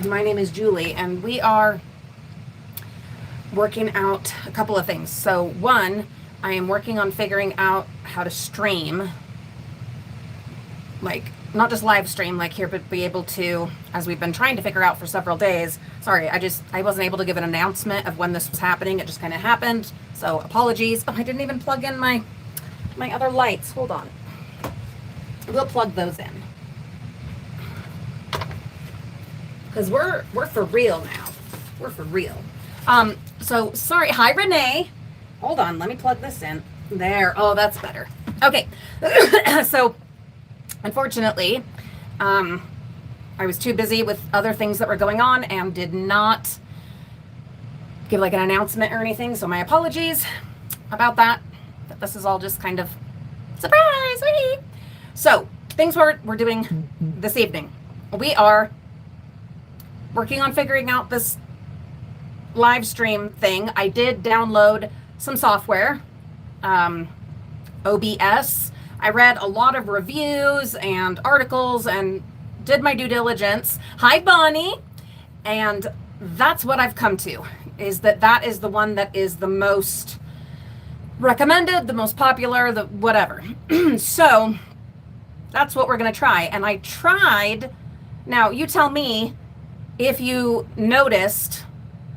My name is Julie, and we are working out a couple of things. So, one, I am working on figuring out how to stream, like not just live stream like here, but be able to, as we've been trying to figure out for several days. Sorry, I wasn't able to give an announcement of when this was happening. It just kind of happened. So apologies. Oh, I didn't even plug in my other lights. Hold on. We'll plug those in. Because we're for real now. We're for real. So sorry. Hi, Renee. Hold on. Let me plug this in. There. Oh, that's better. Okay. So, unfortunately, I was too busy with other things that were going on and did not give like an announcement or anything. So my apologies about that. But this is all just kind of surprise. Wee. So things we're doing this evening. We are working on figuring out this live stream thing. I did download some software, OBS. I read a lot of reviews and articles and did my due diligence. Hi, Bonnie. And that's what I've come to, is that is the one that is the most recommended, the most popular, the whatever. So that's what we're going to try. And I tried. Now, you tell me if you noticed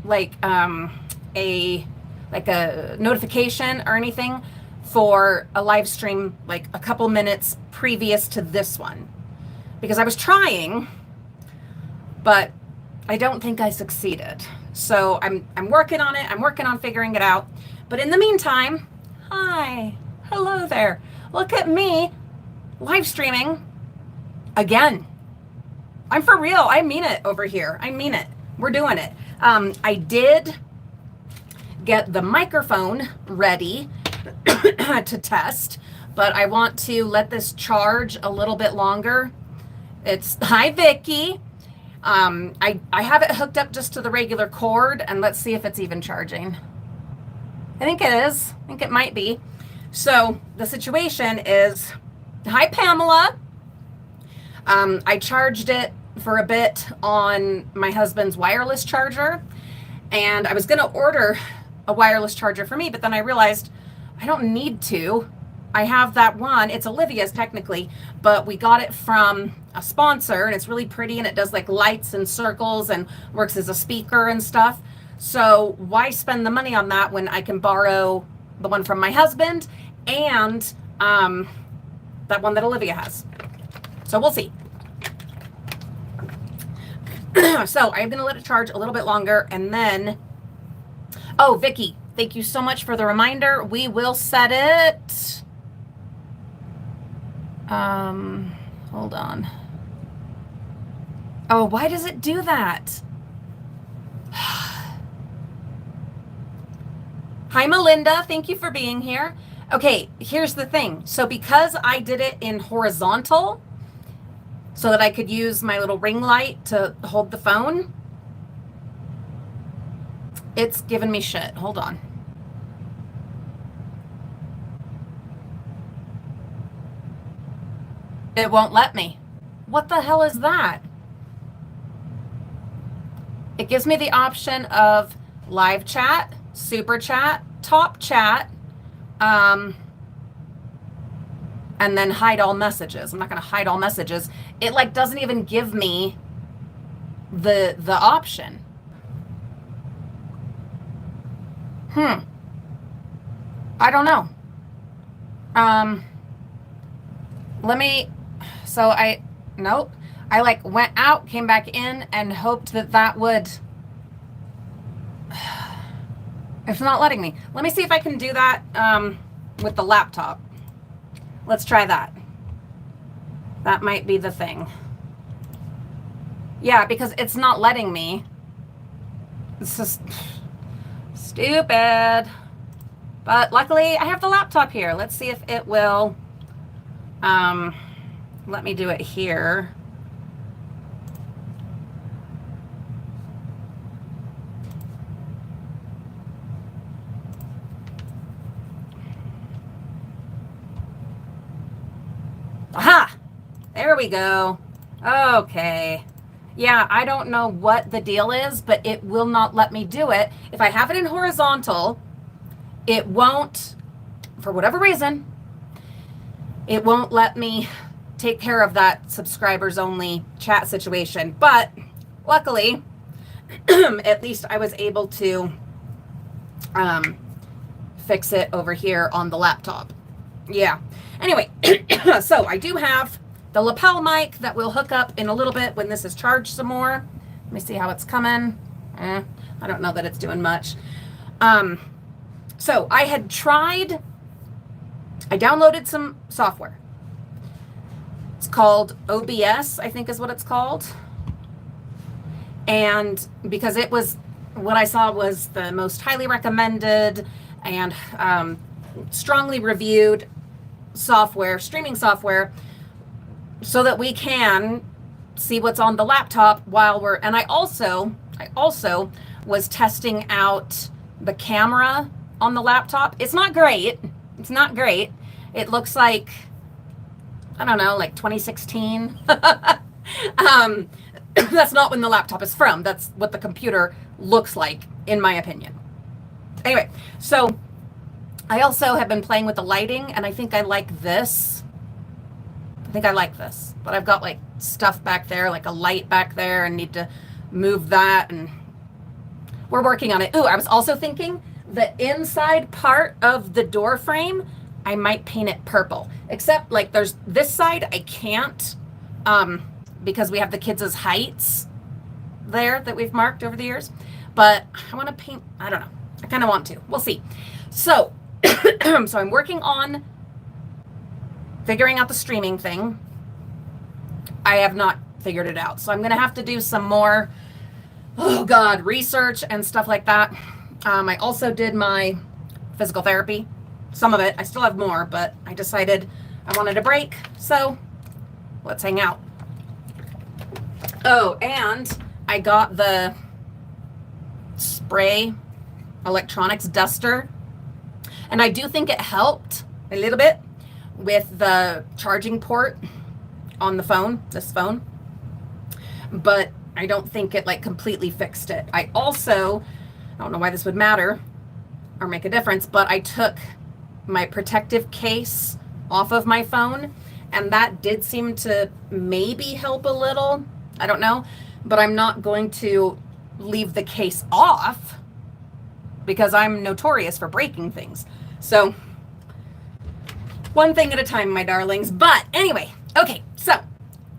like a notification or anything for a live stream like a couple minutes previous to this one, because I was trying, but I don't think I succeeded. So I'm working on it. I'm working on figuring it out. But in the meantime, hi, hello there. Look at me live streaming again. I'm for real. I mean it over here. I mean it. We're doing it. I did get the microphone ready to test, but I want to let this charge a little bit longer. It's hi, Vicky. I have it hooked up just to the regular cord, and let's see if it's even charging. I think it is. I think it might be. So the situation is, hi, Pamela. I charged it for a bit on my husband's wireless charger, and I was going to order a wireless charger for me, but then I realized I don't need to. I have that one. It's Olivia's technically, but we got it from a sponsor, and it's really pretty, and it does like lights and circles and works as a speaker and stuff. So why spend the money on that when I can borrow the one from my husband and that one that Olivia has? So we'll see. So I'm going to let it charge a little bit longer, and then, oh, Vicky, thank you so much for the reminder. We will set it. Hold on. Oh, why does it do that? Hi, Melinda. Thank you for being here. Okay, here's the thing. So because I did it in horizontal so that I could use my little ring light to hold the phone, it's giving me shit. Hold on. It won't let me. What the hell is that? It gives me the option of live chat, super chat, top chat, and then hide all messages. I'm not going to hide all messages. It like doesn't even give me the option. I don't know. Nope. I like went out, came back in, and hoped that would, it's not letting me. Let me see if I can do that with the laptop. Let's try that. That might be the thing. Yeah, because it's not letting me. It's just stupid. But luckily I have the laptop here. Let's see if it will let me do it here. Aha! There we go. Okay. Yeah, I don't know what the deal is, but it will not let me do it. If I have it in horizontal, it won't, for whatever reason, it won't let me take care of that subscribers only chat situation. But luckily, at least I was able to fix it over here on the laptop. Yeah. Anyway, so I do have the lapel mic that will hook up in a little bit when this is charged some more. Let me see how it's coming. I don't know that it's doing much. So I downloaded some software. It's called OBS, I think is what it's called. And because it was what I saw was the most highly recommended and strongly reviewed software, streaming software, so that we can see what's on the laptop while and I also was testing out the camera on the laptop. It's not great. It's not great. It looks like, I don't know, like 2016. That's not when the laptop is from. That's what the computer looks like, in my opinion. Anyway, so I also have been playing with the lighting, and I think I like this. But I've got like stuff back there, like a light back there, and need to move that, and we're working on it. Ooh, I was also thinking the inside part of the door frame, I might paint it purple, except like there's this side I can't, because we have the kids' heights there that we've marked over the years, but I want to paint, I don't know. I kind of want to, we'll see. So, so I'm working on figuring out the streaming thing. I have not figured it out. So I'm going to have to do some more, research and stuff like that. I also did my physical therapy, some of it. I still have more, but I decided I wanted a break. So let's hang out. Oh, and I got the spray electronics duster. And I do think it helped a little bit with the charging port on the phone, this phone. But I don't think it like completely fixed it. I don't know why this would matter or make a difference, but I took my protective case off of my phone, and that did seem to maybe help a little. I don't know, but I'm not going to leave the case off because I'm notorious for breaking things. So one thing at a time, my darlings. But anyway, okay, so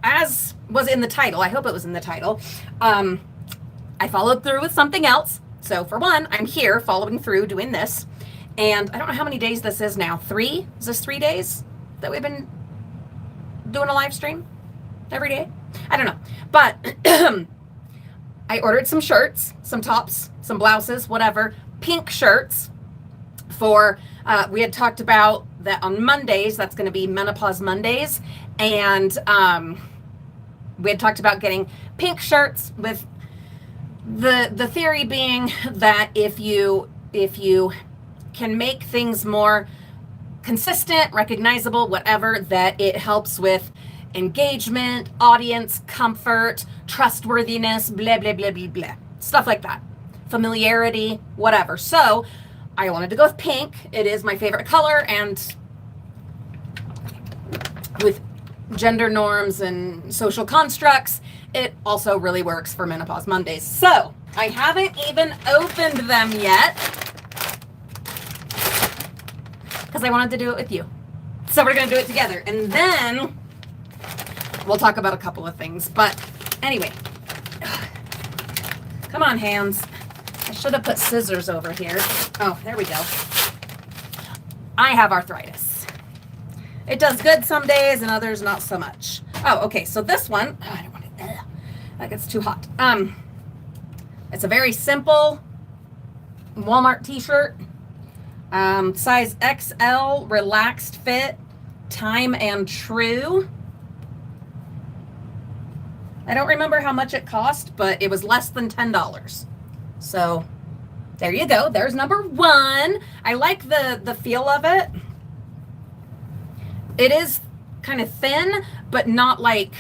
as was in the title, I hope it was in the title, I followed through with something else. So for one, I'm here following through doing this, and I don't know how many days this is now. 3? Is this 3 days that we've been doing a live stream every day? I don't know, but I ordered some shirts, some tops, some blouses, whatever, pink shirts for, we had talked about that on Mondays, that's going to be Menopause Mondays, and we had talked about getting pink shirts with the theory being that if you can make things more consistent, recognizable, whatever, that it helps with engagement, audience, comfort, trustworthiness, blah, blah, blah, blah, blah. Stuff like that. Familiarity, whatever. So I wanted to go with pink. It is my favorite color, and with gender norms and social constructs, it also really works for Menopause Mondays. So I haven't even opened them yet because I wanted to do it with you. So we're going to do it together, and then we'll talk about a couple of things. But anyway, come on, hands. I should have put scissors over here. Oh, there we go. I have arthritis. It does good some days and others not so much. Oh, okay. So this one, I don't want it. That gets too hot. It's a very simple Walmart t-shirt. Size XL, relaxed fit, time and true. I don't remember how much it cost, but it was less than $10. So there you go. There's number one. I like the feel of it. It is kind of thin, but not like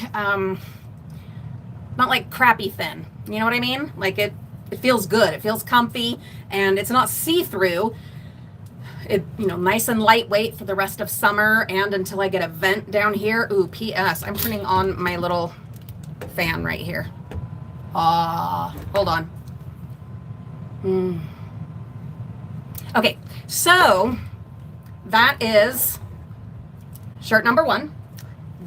not like crappy thin. You know what I mean? Like it feels good. It feels comfy, and it's not see-through. It, nice and lightweight for the rest of summer and until I get a vent down here. Ooh, P.S. I'm turning on my little fan right here. Hold on. Okay, so that is shirt number 1.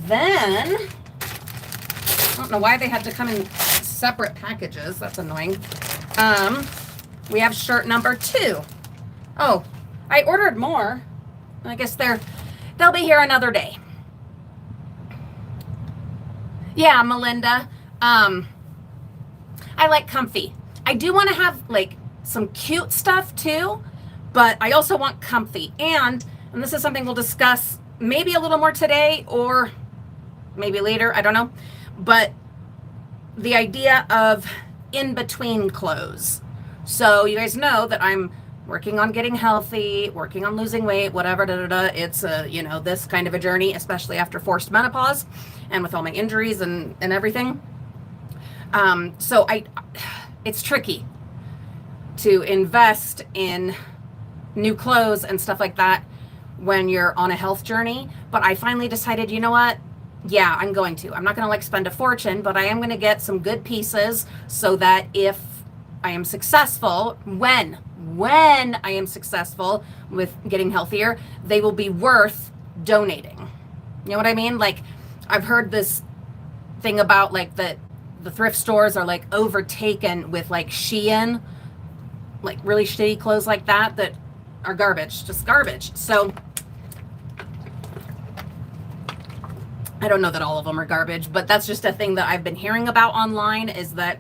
Then, I don't know why they had to come in separate packages. That's annoying. We have shirt number 2. Oh, I ordered more. I guess they'll be here another day. Yeah, Melinda. I like comfy. I do want to have like some cute stuff too, but I also want comfy. And this is something we'll discuss maybe a little more today or maybe later, I don't know. But the idea of in-between clothes. So you guys know that I'm working on getting healthy, working on losing weight, whatever, It's this kind of a journey, especially after forced menopause and with all my injuries and everything. So it's tricky to invest in new clothes and stuff like that when you're on a health journey. But I finally decided, you know what? Yeah, I'm going to. I'm not going to like spend a fortune, but I am going to get some good pieces so that if I am successful, when I am successful with getting healthier, they will be worth donating. You know what I mean? Like, I've heard this thing about like the thrift stores are like overtaken with like Shein, like really shitty clothes like that are garbage, just garbage. So I don't know that all of them are garbage, but that's just a thing that I've been hearing about online, is that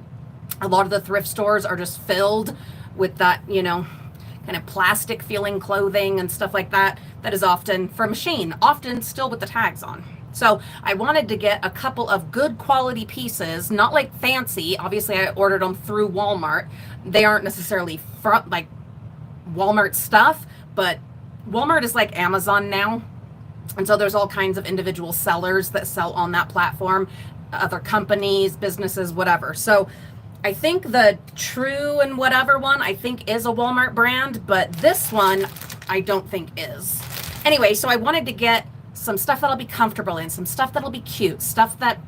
a lot of the thrift stores are just filled with that, kind of plastic feeling clothing and stuff like that is often from Shein, often still with the tags on. So I wanted to get a couple of good quality pieces, not like fancy. Obviously, I ordered them through Walmart. They aren't necessarily like Walmart stuff, but Walmart is like Amazon now. And so there's all kinds of individual sellers that sell on that platform, other companies, businesses, whatever. So I think the True and whatever one, I think is a Walmart brand, but this one I don't think is. Anyway, so I wanted to get some stuff that'll be comfortable in, some stuff that'll be cute, stuff that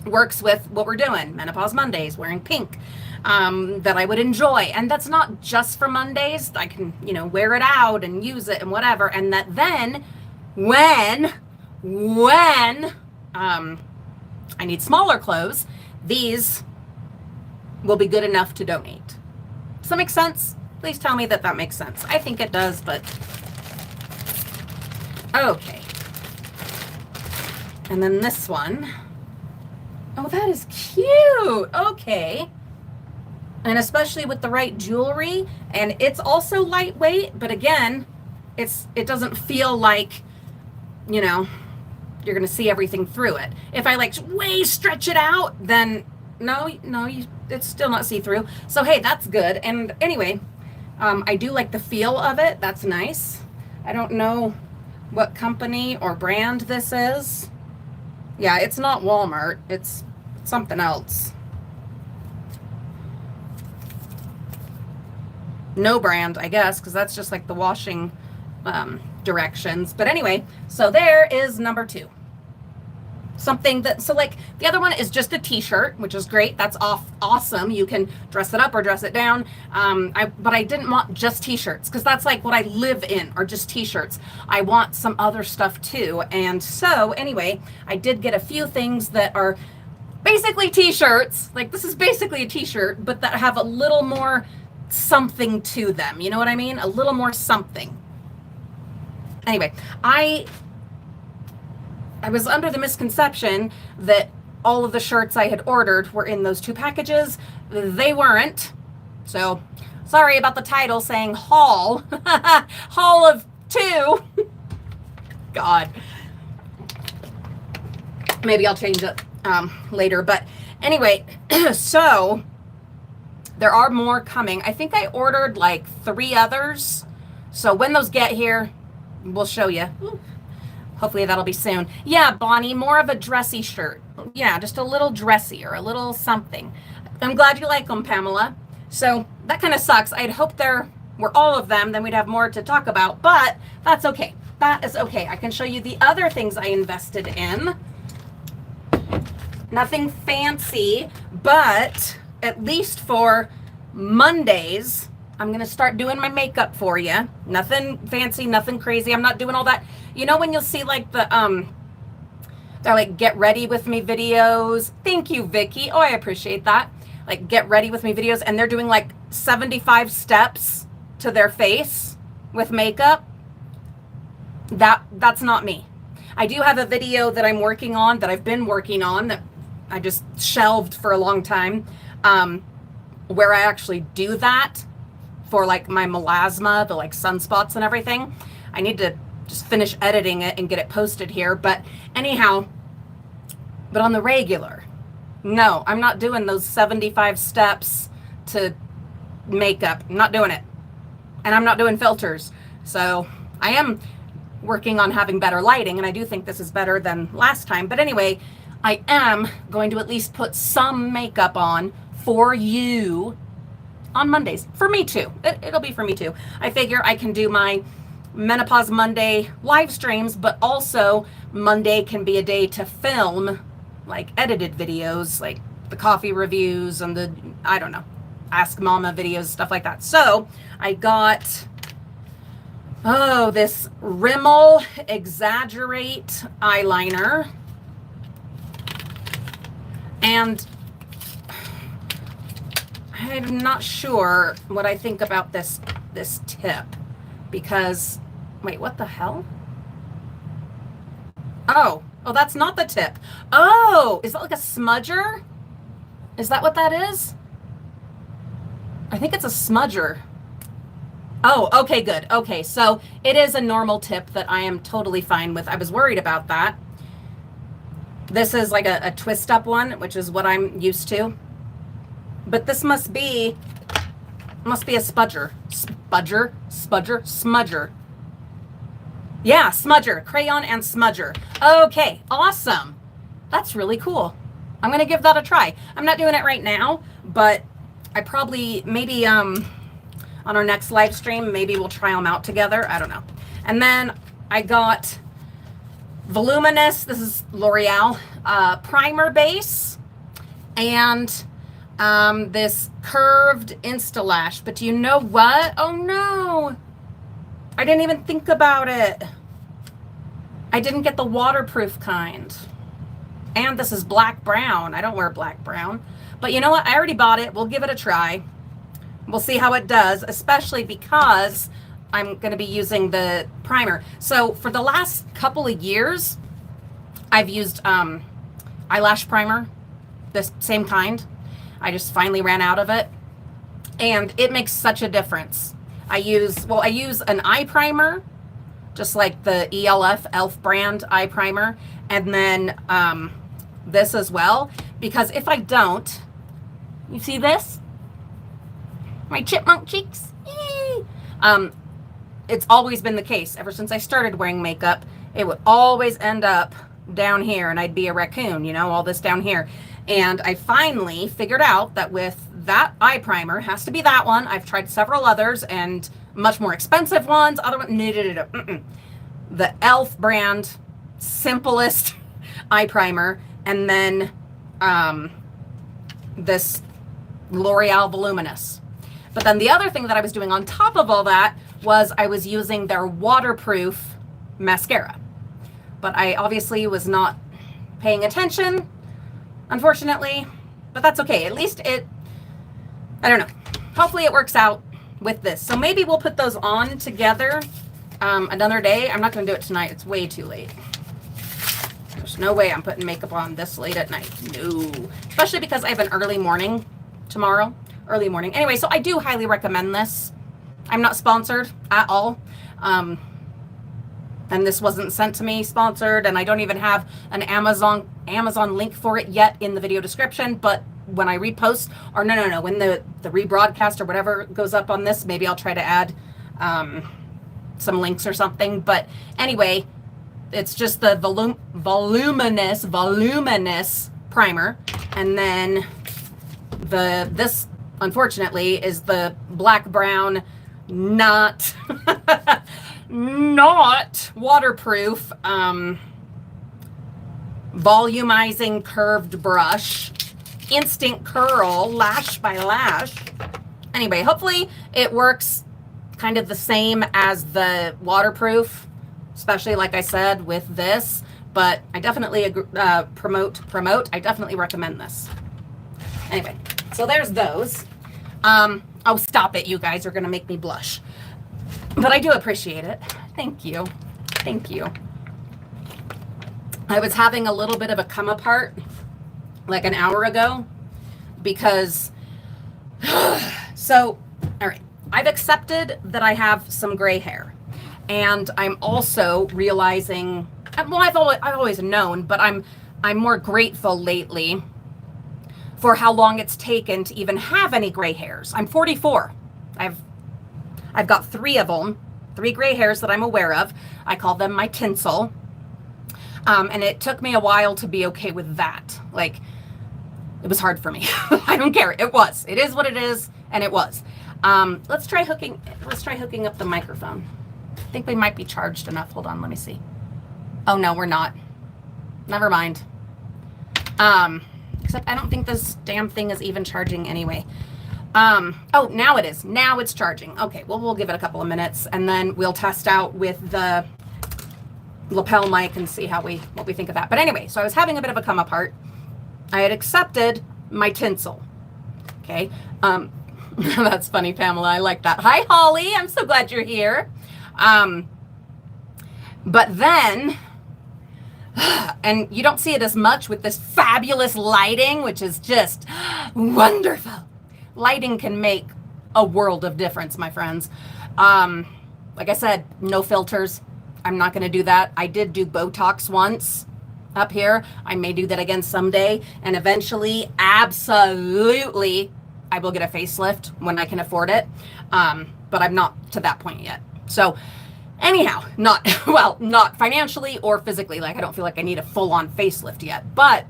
works with what we're doing, Menopause Mondays, wearing pink, that I would enjoy. And that's not just for Mondays. I can, wear it out and use it and whatever. And that then when I need smaller clothes, these will be good enough to donate. Does that make sense? Please tell me that makes sense. I think it does, but okay. And then this one. Oh, that is cute. Okay. And especially with the right jewelry. And it's also lightweight, but again, it doesn't feel like, you're going to see everything through it. If I like way stretch it out, then no, it's still not see-through. So, hey, that's good. And anyway, I do like the feel of it. That's nice. I don't know what company or brand this is. Yeah, it's not Walmart. It's something else. No brand, I guess, because that's just like the washing directions. But anyway, so there is number 2. Something that, so like the other one is just a t-shirt, which is great. That's awesome. You can dress it up or dress it down. But I didn't want just t-shirts, because that's like what I live in, are just t-shirts. I want some other stuff too. And so anyway, I did get a few things that are basically t-shirts. Like this is basically a t-shirt, but that have a little more something to them. You know what I mean? A little more something. Anyway, I was under the misconception that all of the shirts I had ordered were in those 2 packages. They weren't. So sorry about the title saying haul. Haul of 2. God. Maybe I'll change it later. But anyway, so there are more coming. I think I ordered like 3 others. So when those get here, we'll show you. hopefully that'll be soon. Yeah, Bonnie, more of a dressy shirt. Yeah, just a little dressy or a little something. I'm glad you like them, Pamela. So that kind of sucks. I'd hoped there were all of them, then we'd have more to talk about, but that's okay. That is okay. I can show you the other things I invested in. Nothing fancy, but at least for Mondays, I'm going to start doing my makeup for you. Nothing fancy, nothing crazy. I'm not doing all that. You know when you'll see like the, they're like, get ready with me videos. Thank you, Vicky. Oh, I appreciate that. Like, get ready with me videos. And they're doing like 75 steps to their face with makeup. That's not me. I do have a video that I'm working on, that I've been working on, that I just shelved for a long time, where I actually do that for like my melasma, the like sunspots and everything. I need to just finish editing it and get it posted here. But anyhow, but on the regular, no, I'm not doing those 75 steps to makeup. I'm not doing it. And I'm not doing filters. So I am working on having better lighting, and I do think this is better than last time. But anyway, I am going to at least put some makeup on for you on Mondays. For me too. It'll be for me too. I figure I can do my Menopause Monday live streams, but also Monday can be a day to film like edited videos, like the coffee reviews and the, I don't know, Ask Mama videos, stuff like that. So I got, this Rimmel Exaggerate eyeliner. And I'm not sure what I think about this tip, because, wait, what the hell? Oh, that's not the tip. Oh, is that like a smudger? Is that what that is? I think it's a smudger. Oh, okay, good. Okay, so it is a normal tip that I am totally fine with. I was worried about that. This is like a twist up one, which is what I'm used to. But this must be a smudger. Smudger. Yeah, smudger. Crayon and smudger. Okay, awesome. That's really cool. I'm going to give that a try. I'm not doing it right now, but I probably, maybe on our next live stream, maybe we'll try them out together. I don't know. And then I got Voluminous, this is L'Oreal, primer base, and this curved Instalash. But you know what? Oh no, I didn't even think about it. I didn't get the waterproof kind. And this is black brown. I don't wear black brown. But you know what? I already bought it. We'll give it a try. We'll see how it does, especially because I'm going to be using the primer. So for the last couple of years, I've used eyelash primer, this same kind. I just finally ran out of it, and it makes such a difference. I use an eye primer, just like the ELF brand eye primer, and then this as well, because if I don't, you see this? My chipmunk cheeks? It's always been the case. Ever since I started wearing makeup, it would always end up down here, and I'd be a raccoon, you know, all this down here. And I finally figured out that with that eye primer, has to be that one. I've tried several others and much more expensive ones. Other ones, the ELF brand, simplest eye primer, and then this L'Oreal Voluminous. But then the other thing that I was doing on top of all that was I was using their waterproof mascara. But I obviously was not paying attention, unfortunately. But that's okay. At least I don't know. Hopefully it works out with this. So maybe we'll put those on together another day. I'm not going to do it tonight. It's way too late. There's no way I'm putting makeup on this late at night. No. Especially because I have an early morning tomorrow. Early morning. Anyway, so I do highly recommend this. I'm not sponsored at all. And this wasn't sent to me sponsored, and I don't even have an Amazon link for it yet in the video description. But when I repost, or no, when the rebroadcast or whatever goes up on this, maybe I'll try to add some links or something. But anyway, it's just the voluminous primer. And then this unfortunately is the black brown, not not waterproof volumizing curved brush, instant curl, lash by lash. Anyway, hopefully it works kind of the same as the waterproof, especially like I said with this, but I definitely promote. I definitely recommend this. Anyway, so there's those. Oh, stop it. You guys are going to make me blush. But I do appreciate it. Thank you. Thank you. I was having a little bit of a come apart like an hour ago because, so, all right, I've accepted that I have some gray hair, and I'm also realizing, well, I've always known, but I'm more grateful lately for how long it's taken to even have any gray hairs. I'm 44. I've got 3 of them, 3 gray hairs that I'm aware of. I call them my tinsel. And it took me a while to be okay with that. Like, it was hard for me. I don't care. It was. It is what it is, and it was. Let's try hooking up the microphone. I think we might be charged enough. Hold on, let me see. Oh no, we're not. Never mind. Except I don't think this damn thing is even charging anyway. Oh, now it is. Now it's charging. Okay, well, we'll give it a couple of minutes, and then we'll test out with the lapel mic and see what we think of that. But anyway, so I was having a bit of a come apart. I had accepted my tinsel. Okay. That's funny, Pamela. I like that. Hi, Holly. I'm so glad you're here. But then, and you don't see it as much with this fabulous lighting, which is just wonderful. Lighting can make a world of difference, my friends. Like I said, no filters. I'm not going to do that. I did do Botox once up here. I may do that again someday. And eventually, absolutely, I will get a facelift when I can afford it. But I'm not to that point yet. So anyhow, not financially or physically. Like, I don't feel like I need a full-on facelift yet. But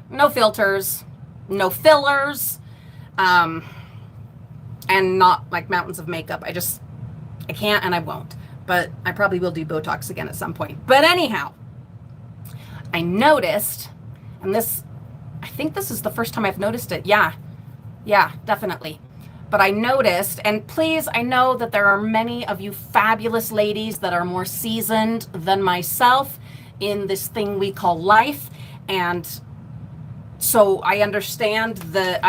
no filters, no fillers, and not like mountains of makeup. I can't and I won't. But I probably will do Botox again at some point. But anyhow, I noticed, and I think this is the first time I've noticed it. Yeah, definitely. But I noticed, and please, I know that there are many of you fabulous ladies that are more seasoned than myself in this thing we call life. And so I understand the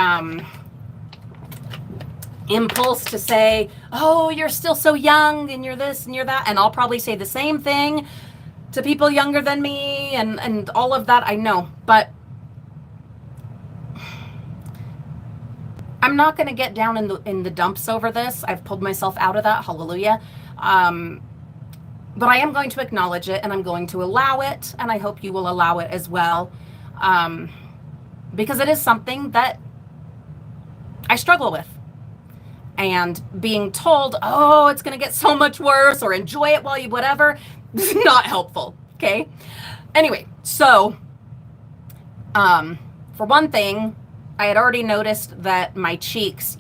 impulse to say, oh, you're still so young and you're this and you're that. And I'll probably say the same thing to people younger than me and all of that. I know, but I'm not going to get down in the dumps over this. I've pulled myself out of that. Hallelujah. But I am going to acknowledge it and I'm going to allow it. And I hope you will allow it as well. Because it is something that I struggle with. And being told, oh, it's going to get so much worse, or enjoy it while you whatever, is not helpful. Okay. Anyway, so for one thing, I had already noticed that my cheeks,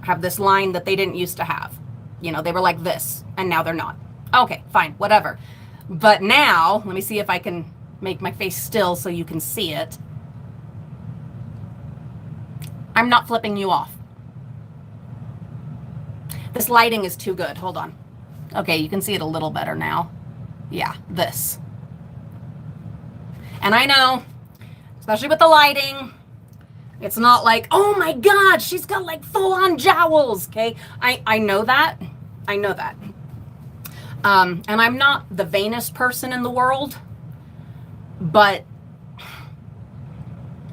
have this line that they didn't used to have. They were like this, and now they're not. Okay, fine, whatever. But now, let me see if I can make my face still so you can see it. I'm not flipping you off. This lighting is too good. Hold on. Okay, you can see it a little better now. Yeah, this. And I know, especially with the lighting, it's not like, oh my God, she's got like full-on jowls, okay? I know that. I know that. And I'm not the vainest person in the world, but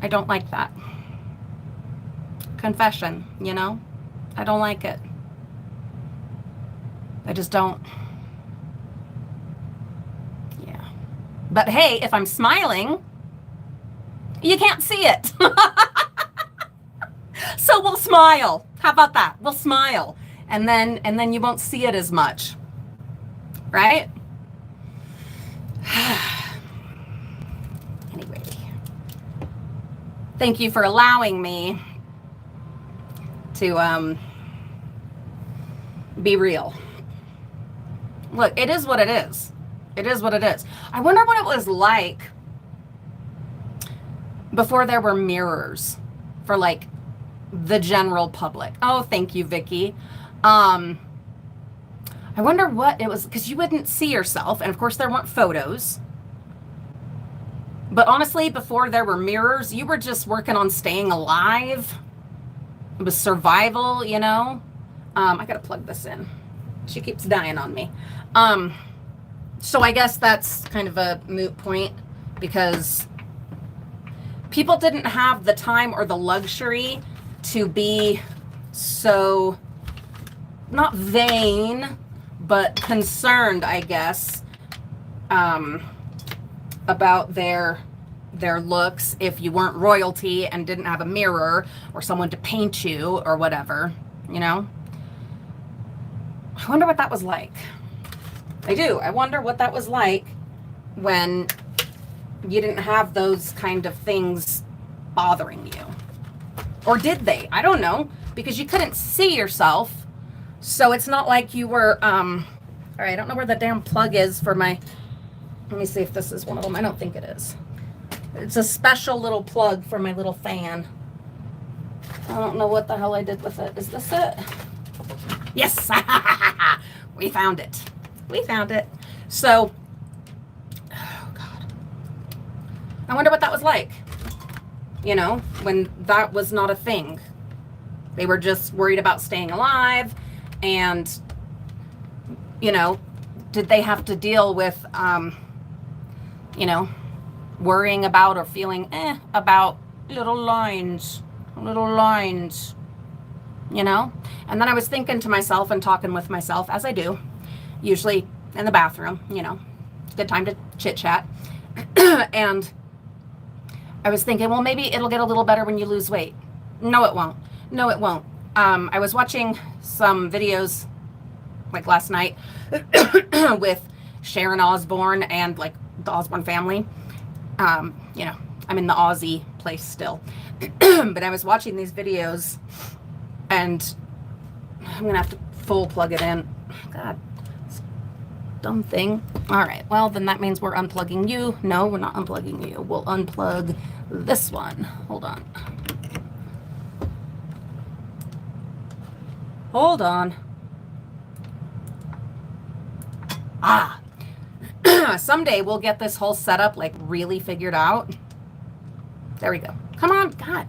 I don't like that. Confession, I don't like it. I just don't. Yeah. But hey, if I'm smiling, you can't see it. So we'll smile. How about that? We'll smile. And then you won't see it as much. Right? Anyway, thank you for allowing me to be real. Look, it is what it is. It is what it is. I wonder what it was like before there were mirrors for like the general public. Oh, thank you, Vicky. I wonder what it was, because you wouldn't see yourself, and of course there weren't photos. But honestly, before there were mirrors, you were just working on staying alive. It was survival, you know. I gotta plug this in. She keeps dying on me. So I guess that's kind of a moot point, because people didn't have the time or the luxury to be so, not vain, but concerned, I guess, about their looks if you weren't royalty and didn't have a mirror or someone to paint you or whatever, you know. I wonder what that was like. I do. I wonder what that was like when you didn't have those kind of things bothering you. Or did they? I don't know, because you couldn't see yourself. So it's not like you were, all right, I don't know where the damn plug is for my, let me see if this is one of them. I don't think it is. It's a special little plug for my little fan. I don't know what the hell I did with it. Is this it? Yes, we found it. We found it. So, oh God, I wonder what that was like, you know, when that was not a thing. They were just worried about staying alive. And, you know, did they have to deal with, you know, worrying about or feeling about little lines, you know? And then I was thinking to myself and talking with myself, as I do, usually in the bathroom, you know, it's a good time to chit chat. And I was thinking, well, maybe it'll get a little better when you lose weight. No, it won't. No, it won't. I was watching some videos like last night with Sharon Osbourne and like the Osbourne family. You know, I'm in the Aussie place still. But I was watching these videos, and I'm going to have to full plug it in. God, dumb thing. All right, well, then that means we're unplugging you. No, we're not unplugging you. We'll unplug this one. Hold on. Hold on. Ah. Someday we'll get this whole setup like really figured out. There we go. Come on, God.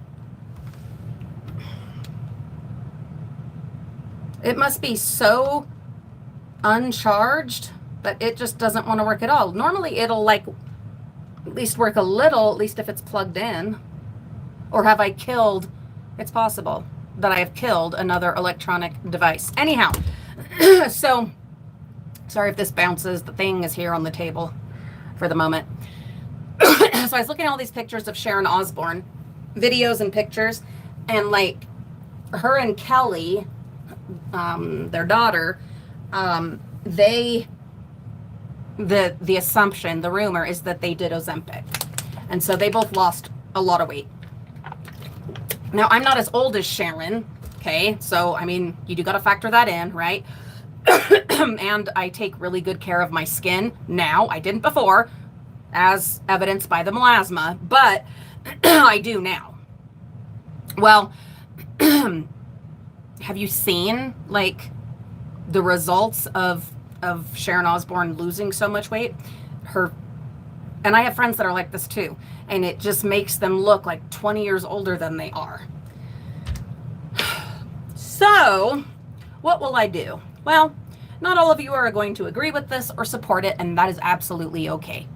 It must be so uncharged that it just doesn't want to work at all. Normally it'll like at least work a little, at least if it's plugged in. Or have I killed, it's possible that I have killed another electronic device. Anyhow, so sorry if this bounces. The thing is here on the table for the moment. So I was looking at all these pictures of Sharon Osbourne, videos and pictures, and like her and Kelly, their daughter, the assumption, the rumor is that they did Ozempic. And so they both lost a lot of weight. Now, I'm not as old as Sharon, okay? So, I mean, you do got to factor that in, right? And I take really good care of my skin now. I didn't before, as evidenced by the melasma, but I do now. Well, have you seen, like, the results of Sharon Osbourne losing so much weight? And I have friends that are like this too, and it just makes them look like 20 years older than they are. So, what will I do? Well, not all of you are going to agree with this or support it, and that is absolutely okay.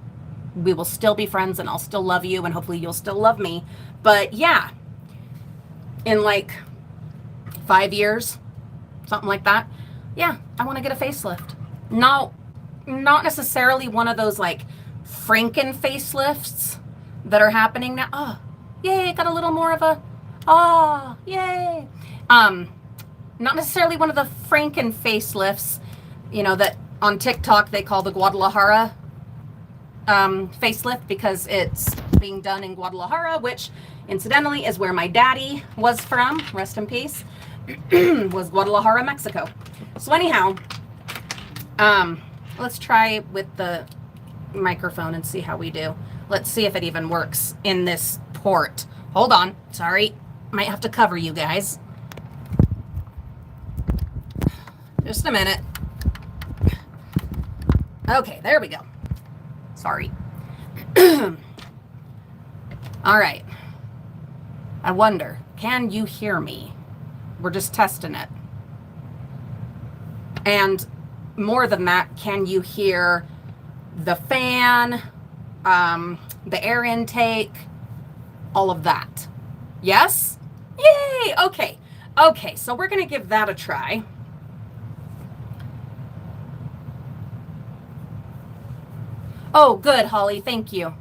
We will still be friends, and I'll still love you, and hopefully you'll still love me. But yeah, in like 5 years, something like that, yeah, I want to get a facelift. No, not necessarily one of those like Franken facelifts that are happening now. Oh, yay, got a little more of a, oh, yay. Not necessarily one of the Franken facelifts, you know, that on TikTok they call the Guadalajara facelift because it's being done in Guadalajara, which incidentally is where my daddy was from, rest in peace, was Guadalajara, Mexico. So anyhow, let's try with the microphone and see how we do. Let's see if it even works in this port. Hold on, sorry, might have to cover you guys. Just a minute. Okay, there we go. Sorry. All right. I wonder, can you hear me? We're just testing it. And more than that, can you hear the fan, the air intake, all of that? Yes? Yay! Okay. Okay, so we're going to give that a try. Oh, good, Holly. Thank you.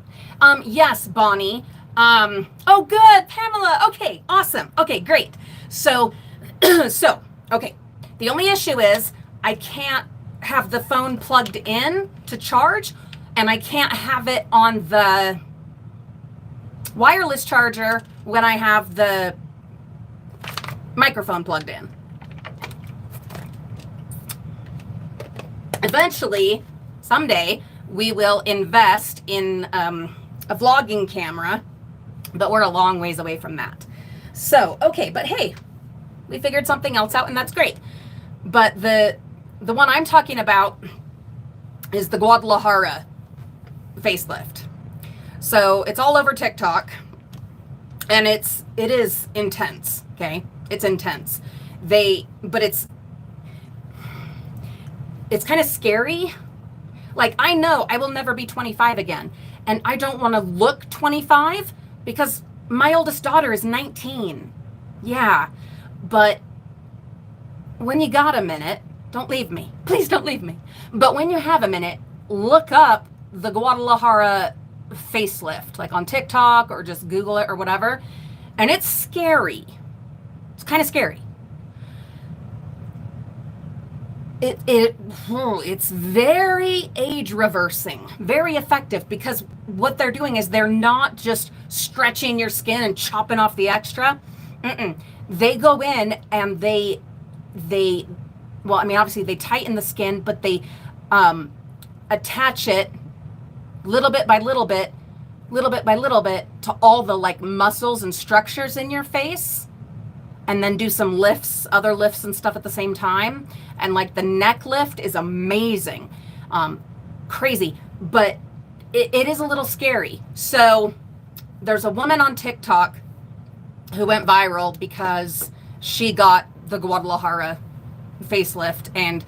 Yes, Bonnie. Oh, good, Pamela. Okay, awesome. Okay, great. So, okay. The only issue is I can't have the phone plugged in to charge, and I can't have it on the wireless charger when I have the microphone plugged in. Eventually, someday, we will invest in a vlogging camera, but we're a long ways away from that. So, okay, but hey, we figured something else out, and that's great. But the one I'm talking about is the Guadalajara facelift. So it's all over TikTok, and it is intense. Okay, it's intense. But it's kind of scary. Like, I know I will never be 25 again, and I don't want to look 25 because my oldest daughter is 19. Yeah, but when you got a minute, don't leave me. Please don't leave me. But when you have a minute, look up the Guadalajara facelift, like on TikTok, or just Google it or whatever, and it's scary. It's kind of scary. It's very age reversing, very effective, because what they're doing is they're not just stretching your skin and chopping off the extra. They go in and well, I mean, obviously they tighten the skin, but they attach it little bit by little bit to all the like muscles and structures in your face, and then do some lifts, other lifts and stuff at the same time. And like the neck lift is amazing. Crazy, but it is a little scary. So there's a woman on TikTok who went viral because she got the Guadalajara facelift, and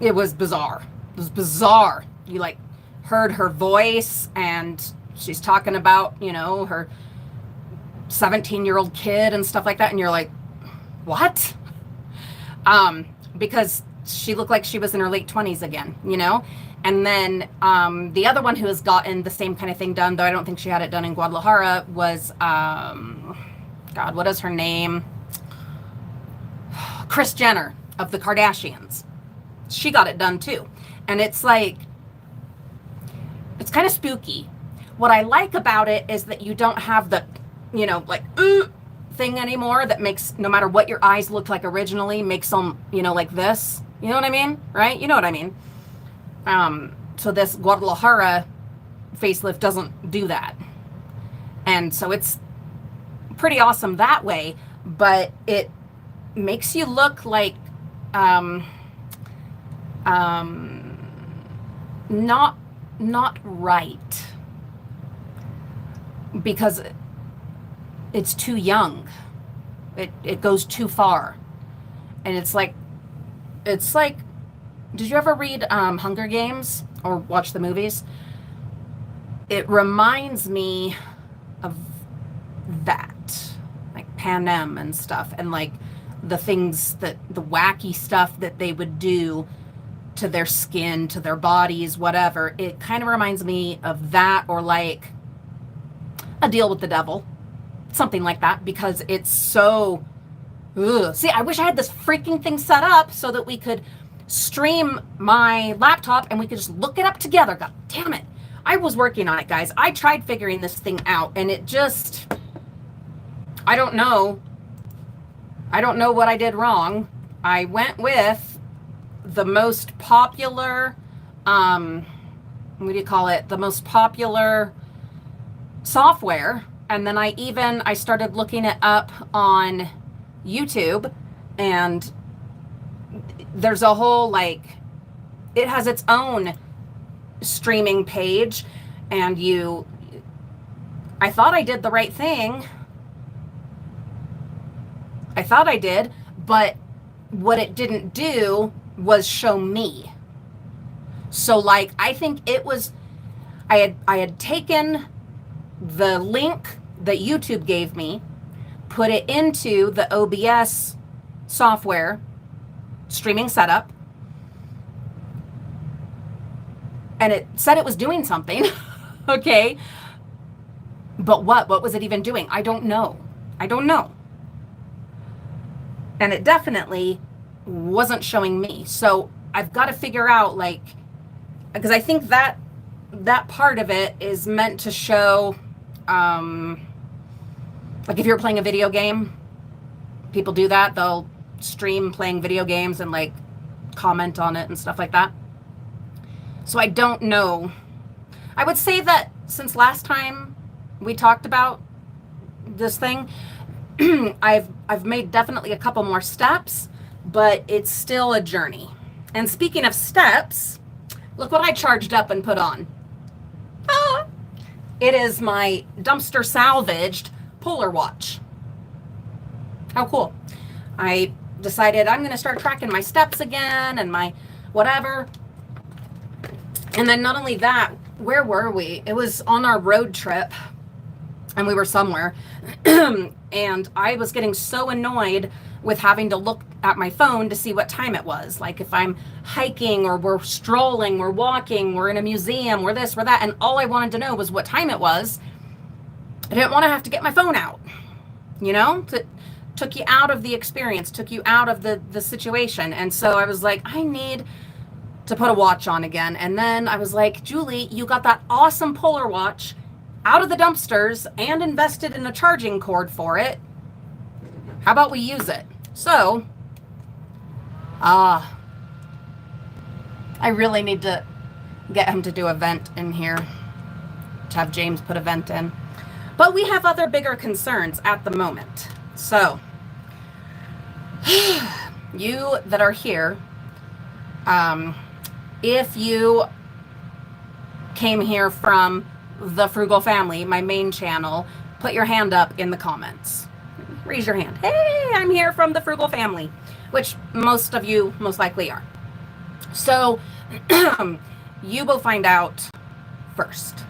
it was bizarre. It was bizarre. You like heard her voice, and she's talking about, you know, her 17-year-old kid and stuff like that, and you're like, what? Because she looked like she was in her late 20s again, you know. And then the other one who has gotten the same kind of thing done, though I don't think she had it done in Guadalajara, was God, what is her name? Kris Jenner of the Kardashians. She got it done too, and it's like, it's kind of spooky. What I like about it is that you don't have the, you know, like thing anymore that makes, no matter what your eyes looked like originally, makes them, you know, like this. You know what I mean? Right? You know what I mean? So this Guadalajara facelift doesn't do that. And so it's pretty awesome that way, but it makes you look like not right, because it's too young. It goes too far. And it's like, did you ever read Hunger Games or watch the movies? It reminds me of that, like Panem and stuff, and like the things that, the wacky stuff that they would do to their skin, to their bodies, whatever. It kind of reminds me of that, or like A Deal with the Devil, something like that, because it's so, ugh. See, I wish I had this freaking thing set up so that we could stream my laptop and we could just look it up together. God damn it. I was working on it, guys. I tried figuring this thing out and it just, I don't know. I don't know what I did wrong. I went with the most popular, what do you call it? The most popular software. And then I started looking it up on YouTube, and there's a whole, like, it has its own streaming page, and I thought I did the right thing. I thought I did, but what it didn't do was show me. So, like, I think it was, I had taken the link that YouTube gave me, put it into the OBS software streaming setup, and it said it was doing something. Okay, but what was it even doing? I don't know. And it definitely wasn't showing me. So I've got to figure out, like, because I think that part of it is meant to show, like, if you're playing a video game, people do that. They'll stream playing video games and, like, comment on it and stuff like that. So I don't know. I would say that since last time we talked about this thing, I've made definitely a couple more steps, but it's still a journey. And speaking of steps, look what I charged up and put on. It is my dumpster salvaged Polar watch. How cool. I decided I'm going to start tracking my steps again and my whatever. And then not only that, where were we? It was on our road trip, and we were somewhere. And I was getting so annoyed with having to look at my phone to see what time it was. Like, if I'm hiking or we're strolling, we're walking, we're in a museum, we're this, we're that, and all I wanted to know was what time it was. I didn't want to have to get my phone out, you know? It took you out of the experience, took you out of the situation. And so I was like, I need to put a watch on again. And then I was like, Julie, you got that awesome Polar watch out of the dumpsters and invested in a charging cord for it. How about we use it? So, I really need to get him to do a vent in here, to have James put a vent in. But we have other bigger concerns at the moment. So, you that are here, if you came here from the Frugal Family, my main channel, put your hand up in the comments. Raise your hand. Hey, I'm here from the Frugal Family, which most of you most likely are. So you will find out first,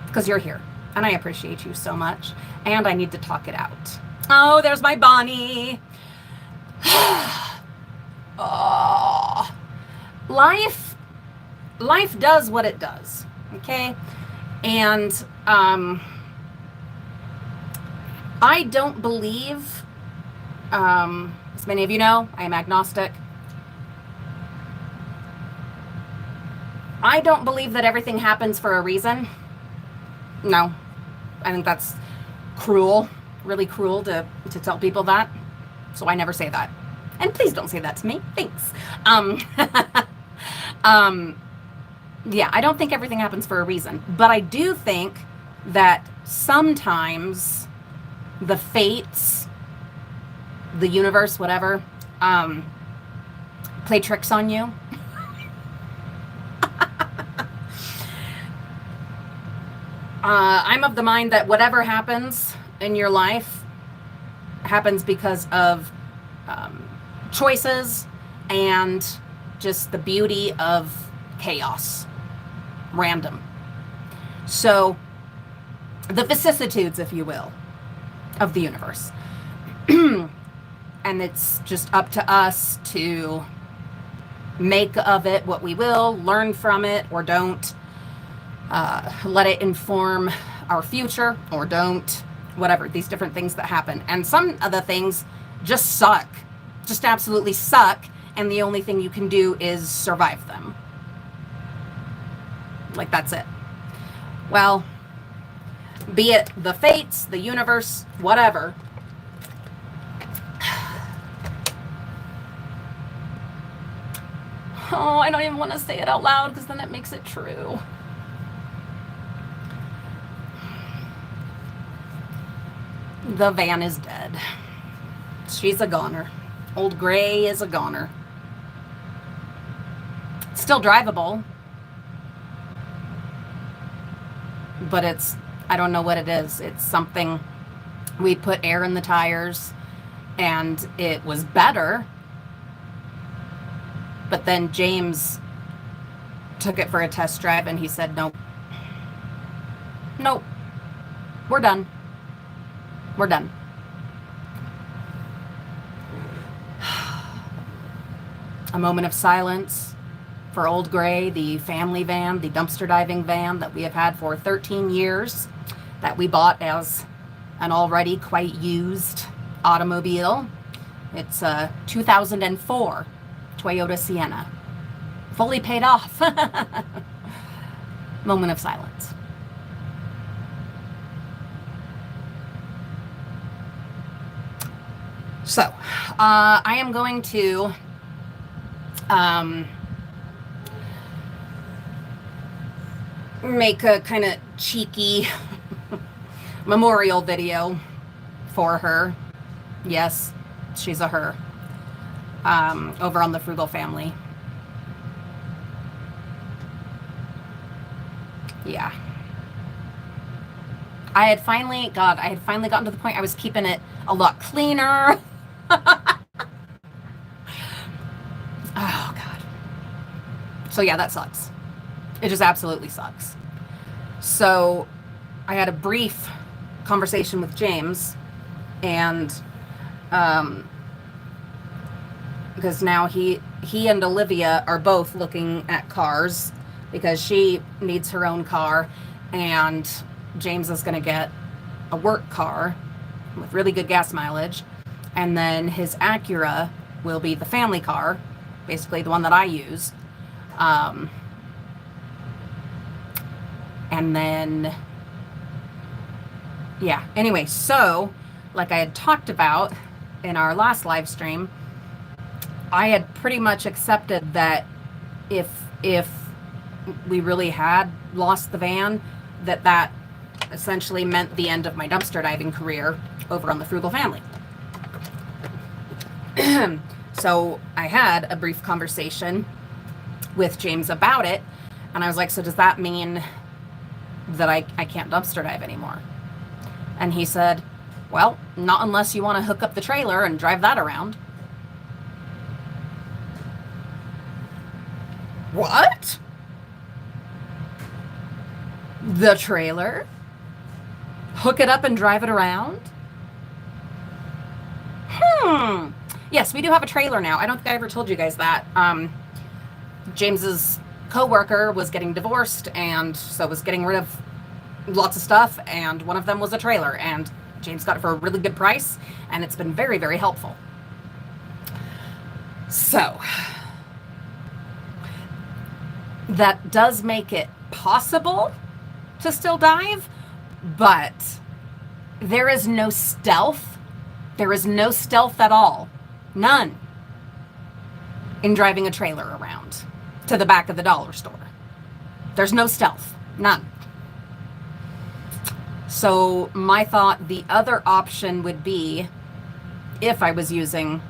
because you're here and I appreciate you so much, and I need to talk it out. Oh, there's my Bonnie. Oh, life does what it does. Okay. And I don't believe, as many of you know, I am agnostic. I don't believe that everything happens for a reason. No, I think that's cruel, really cruel to tell people that. So I never say that. And please don't say that to me. Thanks. Yeah, I don't think everything happens for a reason, but I do think that sometimes the fates, the universe, whatever, play tricks on you. I'm of the mind that whatever happens in your life happens because of choices and just the beauty of chaos, random. So the vicissitudes, if you will, of the universe. And it's just up to us to make of it what we will, learn from it or don't, let it inform our future or don't, whatever, these different things that happen. And some of the things just suck, just absolutely suck. and the only thing you can do is survive them. Like, that's it. Well, be it the fates, the universe, whatever. Oh, I don't even want to say it out loud because then it makes it true. The van is dead. She's a goner. Old Gray is a goner. Still drivable. But it's, I don't know what it is. It's something, we put air in the tires and it was better. But then James took it for a test drive and he said, nope. Nope. We're done. We're done. A moment of silence for Old Gray, the family van, the dumpster diving van that we have had for 13 years, that we bought as an already quite used automobile. It's a 2004 Toyota Sienna, fully paid off. Moment of silence. So, I am going to make a kind of cheeky memorial video for her. Yes, she's a her. Over on the Frugal Family. Yeah. I had finally gotten to the point I was keeping it a lot cleaner. Oh, God. So, yeah, that sucks. It just absolutely sucks. So, I had a brief conversation with James, and because now he and Olivia are both looking at cars because she needs her own car, and James is going to get a work car with really good gas mileage, and then his Acura will be the family car, basically the one that I use. And then, yeah, anyway, so like I had talked about in our last live stream, I had pretty much accepted that if we really had lost the van, that essentially meant the end of my dumpster diving career over on the Frugal Family. So I had a brief conversation with James about it, and I was like, so does that mean that I can't dumpster dive anymore? And he said, well, not unless you want to hook up the trailer and drive that around. What? The trailer? Hook it up and drive it around? Yes, we do have a trailer now. I don't think I ever told you guys that. James's coworker was getting divorced, and so was getting rid of lots of stuff, and one of them was a trailer, and James got it for a really good price, and it's been very, very helpful. So that does make it possible to still dive, but there is no stealth. There is no stealth at all. None. In driving a trailer around to the back of the dollar store. There's no stealth. None. So my thought, the other option would be, if I was using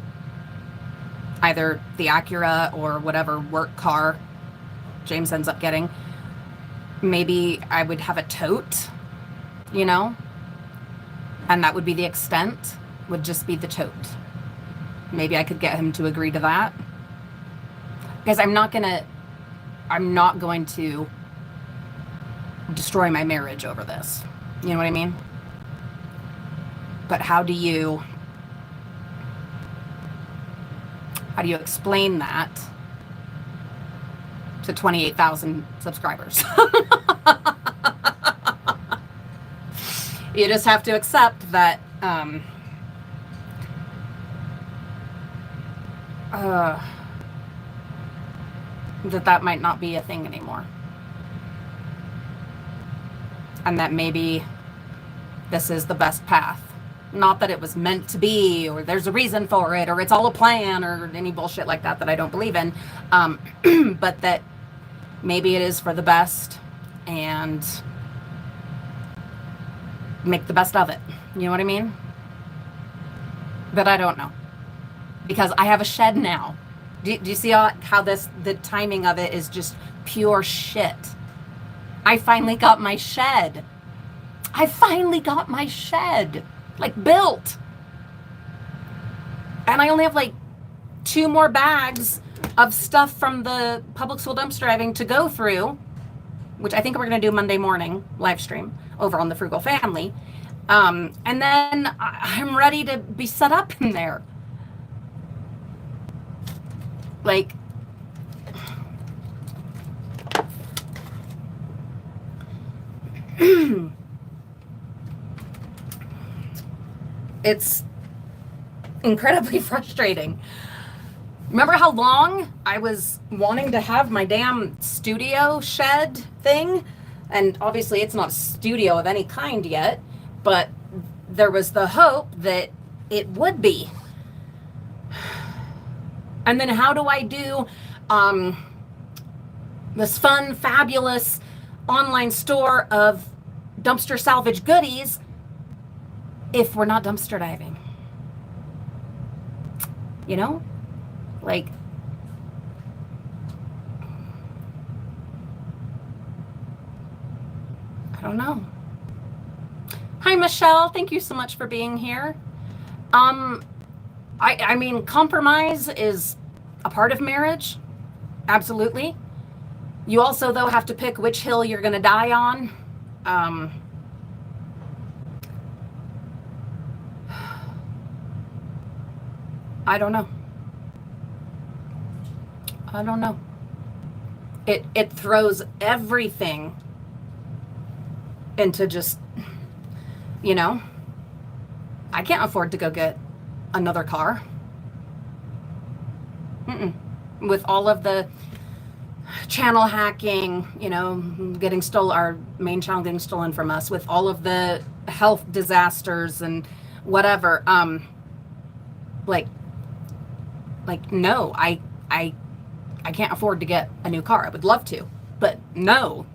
either the Acura or whatever work car James ends up getting, maybe I would have a tote, you know, and that would be the extent, would just be the tote. Maybe I could get him to agree to that, because I'm not going to destroy my marriage over this. You know what I mean? But how do you explain that to 28,000 subscribers? You just have to accept that that might not be a thing anymore. And that maybe this is the best path. Not that it was meant to be, or there's a reason for it, or it's all a plan, or any bullshit like that I don't believe in. But that maybe it is for the best, and make the best of it. You know what I mean? But I don't know. Because I have a shed now. Do you see how the timing of it is just pure shit? I finally got my shed. Like, built. And I only have like 2 more bags of stuff from the public school dumpster driving to go through, which I think we're going to do Monday morning live stream over on the Frugal Family. And then I'm ready to be set up in there. Like, it's incredibly frustrating. Remember how long I was wanting to have my damn studio shed thing? And obviously it's not a studio of any kind yet, but there was the hope that it would be. And then how do I do this fun, fabulous online store of dumpster salvage goodies if we're not dumpster diving? You know? Like, I don't know. Hi, Michelle. Thank you so much for being here. I mean, compromise is a part of marriage. Absolutely. You also, though, have to pick which hill you're going to die on. I don't know. It throws everything into just, you know, I can't afford to go get another car. With all of the channel hacking, you know, getting stolen, our main channel getting stolen from us, with all of the health disasters and whatever. Like no, I can't afford to get a new car. I would love to, but no,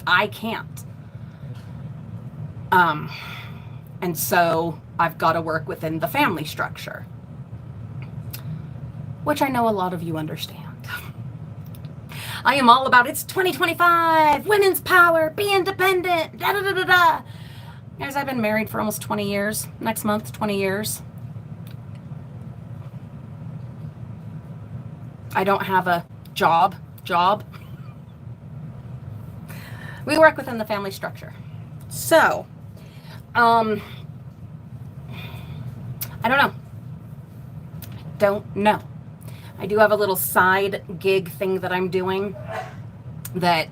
I can't. And so I've got to work within the family structure, which I know a lot of you understand. I am all about, it's 2025, women's power, be independent, da da da da da. Guys, I've been married for almost 20 years. Next month, 20 years. I don't have a job. We work within the family structure. So, I don't know. I do have a little side gig thing that I'm doing that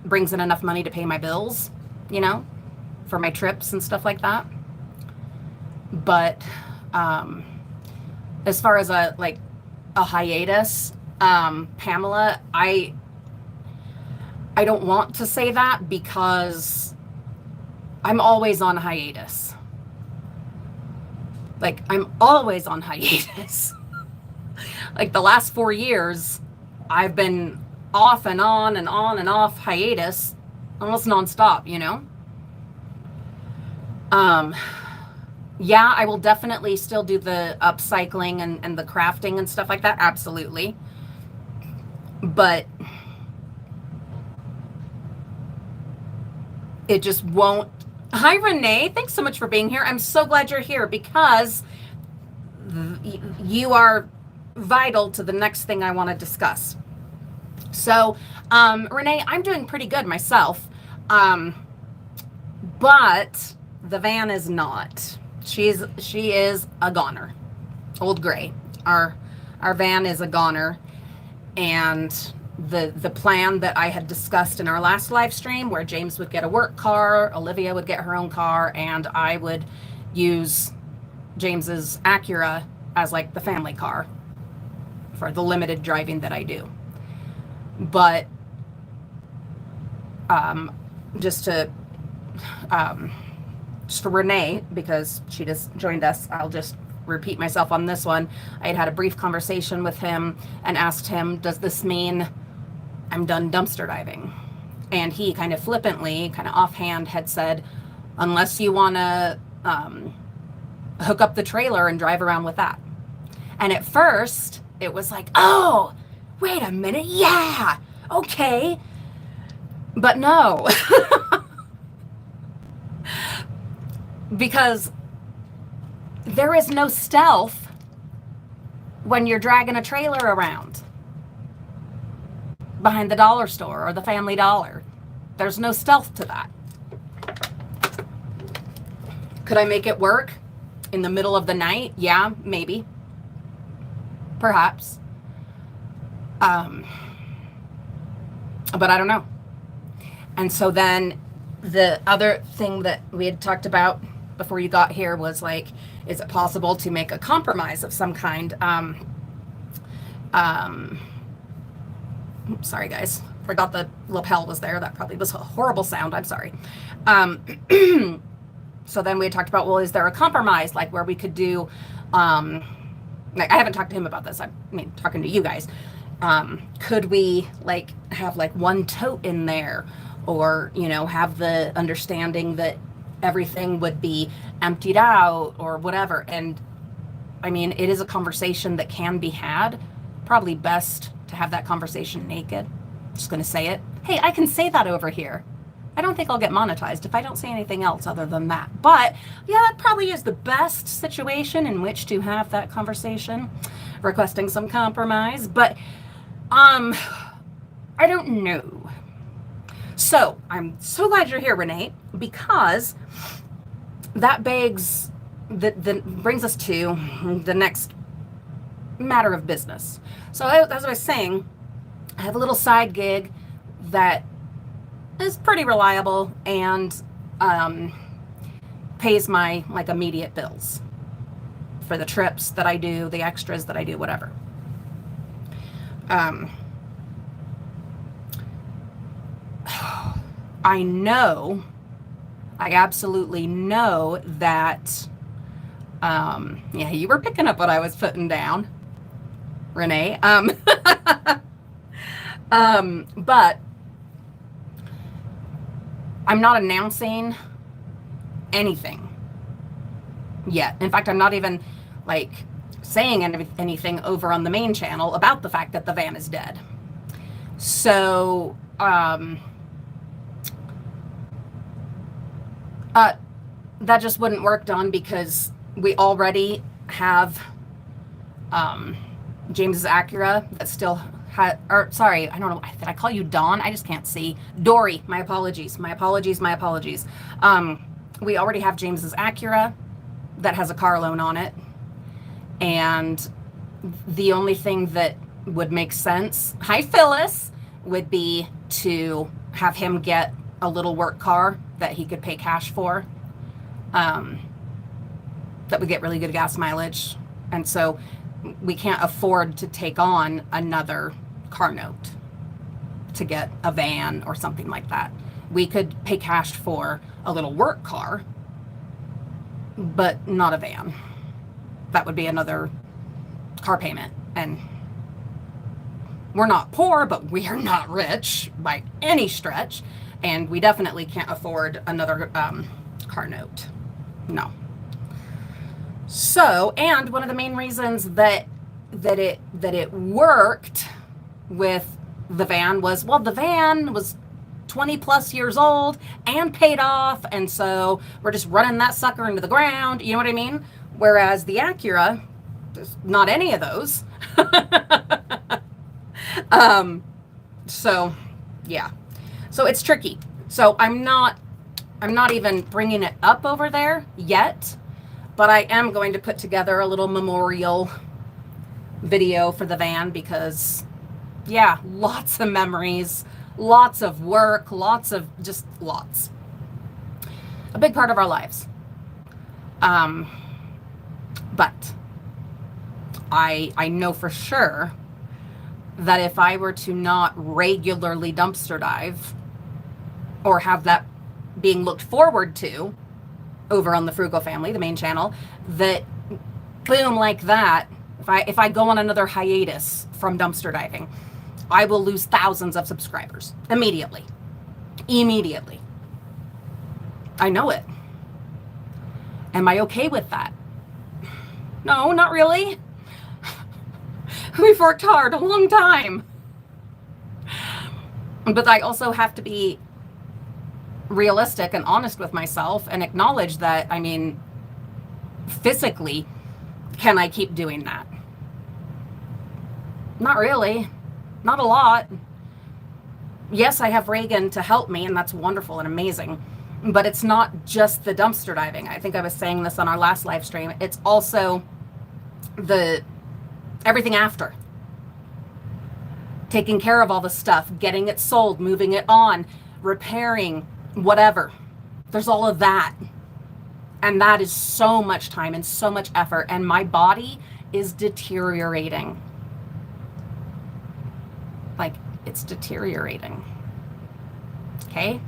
brings in enough money to pay my bills, you know, for my trips and stuff like that. But as far as a hiatus, Pamela, I don't want to say that because I'm always on hiatus. Like, I'm always on hiatus. Like, the last 4 years, I've been off and on and on and off hiatus, almost nonstop, you know? Yeah, I will definitely still do the upcycling and the crafting and stuff like that. Absolutely. But it just won't. Hi, Renee. Thanks so much for being here. I'm so glad you're here because you are vital to the next thing I want to discuss. So, Renee, I'm doing pretty good myself. But the van is not. She is a goner. Old gray. Our van is a goner. And the plan that I had discussed in our last live stream, where James would get a work car, Olivia would get her own car, and I would use James's Acura as like the family car for the limited driving that I do. But just to just for Renee, because she just joined us, I'll just repeat myself on this one. I had a brief conversation with him and asked him, does this mean I'm done dumpster diving? And he kind of flippantly, kind of offhand, had said, unless you want to hook up the trailer and drive around with that. And at first, it was like, oh, wait a minute, yeah, okay. But no. Because there is no stealth when you're dragging a trailer around behind the dollar store or the Family Dollar. There's no stealth to that. Could I make it work in the middle of the night? Yeah, maybe. Perhaps. But I don't know. And so then the other thing that we had talked about before you got here was like, is it possible to make a compromise of some kind? Sorry guys, forgot the lapel was there. That probably was a horrible sound. I'm sorry. So then we had talked about, well, is there a compromise like where we could do, like I haven't talked to him about this. I mean, talking to you guys. Could we like have like one tote in there, or, you know, have the understanding that everything would be emptied out or whatever? And I mean, it is a conversation that can be had. Probably best to have that conversation naked. Just going to say it. Hey, I can say that over here. I don't think I'll get monetized if I don't say anything else other than that. But yeah, that probably is the best situation in which to have that conversation, requesting some compromise. But I don't know. So I'm so glad you're here, Renee, because that brings us to the next matter of business. So as I was saying, I have a little side gig that is pretty reliable and pays my like immediate bills for the trips that I do, the extras that I do, whatever. I absolutely know that, yeah, you were picking up what I was putting down, Renee. But I'm not announcing anything yet. In fact, I'm not even like saying anything over on the main channel about the fact that the van is dead. So, that just wouldn't work, Dawn, because we already have James's Acura that still had, or sorry, I don't know, did I call you Dawn? I just can't see. Dory, my apologies. My apologies. We already have James's Acura that has a car loan on it. And the only thing that would make sense, hi Phyllis, would be to have him get a little work car that he could pay cash for, that would get really good gas mileage. And so we can't afford to take on another car note to get a van or something like that. We could pay cash for a little work car, but not a van. That would be another car payment. And we're not poor, but we are not rich by any stretch. And we definitely can't afford another car note. No. So, and one of the main reasons that it worked with the van was, well, the van was 20 plus years old and paid off, and so we're just running that sucker into the ground. You know what I mean? Whereas the Acura, there's not any of those. So yeah, so it's tricky. So I'm not even bringing it up over there yet, but I am going to put together a little memorial video for the van because, yeah, lots of memories, lots of work, lots. A big part of our lives. But I know for sure that if I were to not regularly dumpster dive or have that being looked forward to over on the Frugal Family, the main channel, that boom, like that, if I go on another hiatus from dumpster diving, I will lose thousands of subscribers immediately. Immediately. I know it. Am I okay with that? No, not really. We've worked hard a long time. But I also have to be realistic and honest with myself and acknowledge that, I mean, physically, can I keep doing that? Not really. Not a lot. Yes, I have Reagan to help me, and that's wonderful and amazing. But it's not just the dumpster diving. I think I was saying this on our last live stream. It's also the everything after. Taking care of all the stuff, getting it sold, moving it on, repairing, whatever. There's all of that. And that is so much time and so much effort. And my body is deteriorating. Like, it's deteriorating. Okay?